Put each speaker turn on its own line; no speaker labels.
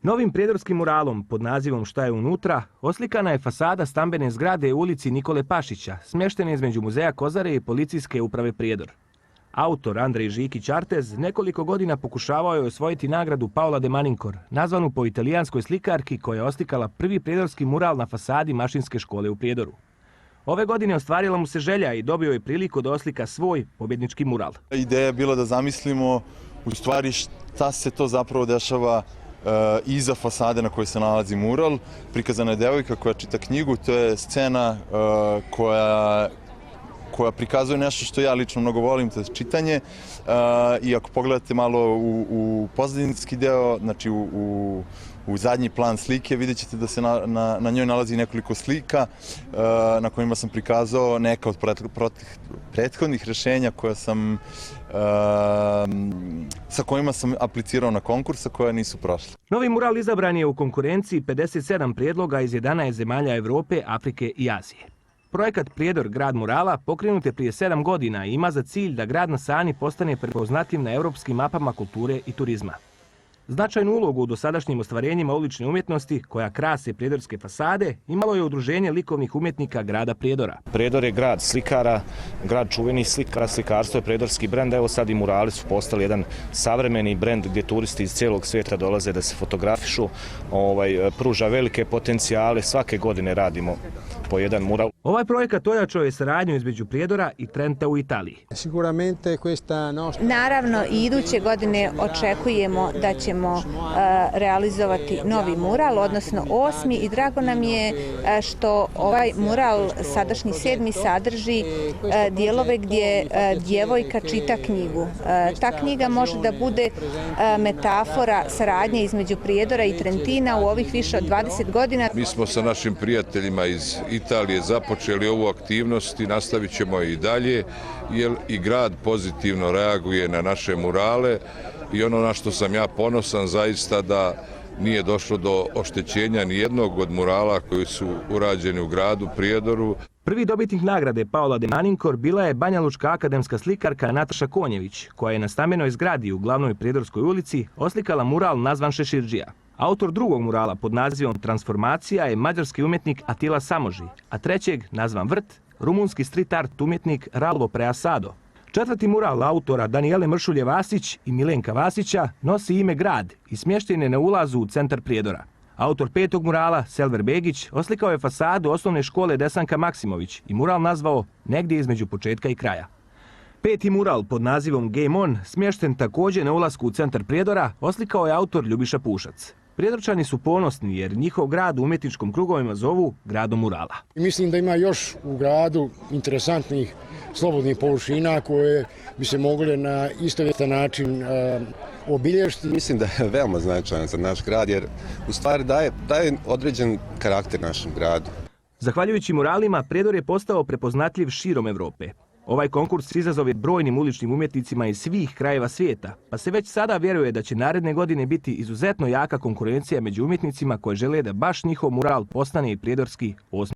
Novim prijedorskim muralom pod nazivom Šta je unutra oslikana je fasada stambene zgrade u ulici Nikole Pašića, smještene između muzeja Kozare i policijske uprave Prijedor. Autor Andrej Žikić-Artez nekoliko godina pokušavao je osvojiti nagradu Paola de Manincor, nazvanu po italijanskoj slikarki koja je oslikala prvi prijedorski mural na fasadi Mašinske škole u Prijedoru. Ove godine ostvarila mu se želja i dobio je priliku da oslika svoj pobjednički mural.
Ideja je bila da zamislimo u stvari šta se to zapravo dešava iza fasade na kojoj se nalazi mural. Prikazana je devojka koja čita knjigu, to je scena koja prikazuje nešto što ja lično mnogo volim, to je čitanje. I ako pogledate malo u pozadinski deo, znači u zadnji plan slike, vidjet ćete da se na njoj nalazi nekoliko slika na kojima sam prikazao neka od prethodnih rješenja sa kojima sam aplicirao na konkursa koja nisu prošla.
Novi mural izabran je u konkurenciji 57 prijedloga iz 11 zemalja Europe, Afrike i Azije. Projekat Prijedor grad murala pokrenut je prije 7 godina i ima za cilj da grad na Sani postane prepoznatljiv na europskim mapama kulture i turizma. Značajnu ulogu u dosadašnjim ostvarenjima ulične umjetnosti koja krase prijedorske fasade imalo je udruženje likovnih umjetnika grada Prijedora.
Prijedor je grad slikara, grad čuvenih slikara, slikarstvo je prijedorski brend, evo sad i murali su postali jedan savremeni brend gdje turisti iz cijelog svijeta dolaze da se fotografišu, pruža velike potencijale, svake godine radimo po jedan mural.
Ovaj projekat ojačao je saradnju između Prijedora i Trenta u Italiji.
Naravno i iduće godine očekujemo da ćemo realizovati novi mural, odnosno 8. i drago nam je što ovaj mural, sadašnji 7. sadrži dijelove gdje djevojka čita knjigu. Ta knjiga može da bude metafora saradnje između Prijedora i Trentina u ovih više od 20 godina.
Mi smo sa našim prijateljima iz Italije započeli ovu aktivnost i nastavit ćemo i dalje, jer i grad pozitivno reaguje na naše murale i ono na što sam ja ponosan zaista da nije došlo do oštećenja ni jednog od murala koji su urađeni u gradu Prijedoru.
Prvi dobitnik nagrade Paola de Manincor bila je banjalučka akademska slikarka Nataša Konjević, koja je na stambenoj zgradi u glavnoj Prijedorskoj ulici oslikala mural nazvan Šeširđija. Autor drugog murala pod nazivom Transformacija je mađarski umjetnik Atila Samoži, a trećeg, nazvan Vrt, rumunski street art umjetnik Ralvo Preasado. Četvrti mural autora Danijele Mršulje-Vasić i Milenka Vasića nosi ime Grad i smješten je na ulazu u centar Prijedora. Autor petog murala, Selver Begić, oslikao je fasadu osnovne škole Desanka Maksimović i mural nazvao Negdje između početka i kraja. Peti mural pod nazivom Game On, smješten također na ulasku u centar Prijedora, oslikao je autor Ljubiša Pušac. Prijedorčani su ponosni jer njihov grad u umjetničkom krugovima zovu gradom murala.
Mislim da ima još u gradu interesantnih slobodnih površina koje bi se mogle na istovjetan način obilježiti.
Mislim da je veoma značajan za naš grad jer u stvari daje određen karakter našem gradu.
Zahvaljujući muralima, Prijedor je postao prepoznatljiv širom Europe. Ovaj konkurs izazov je brojnim uličnim umjetnicima iz svih krajeva svijeta, pa se već sada vjeruje da će naredne godine biti izuzetno jaka konkurencija među umjetnicima koji žele da baš njihov mural postane i prijedorski 8.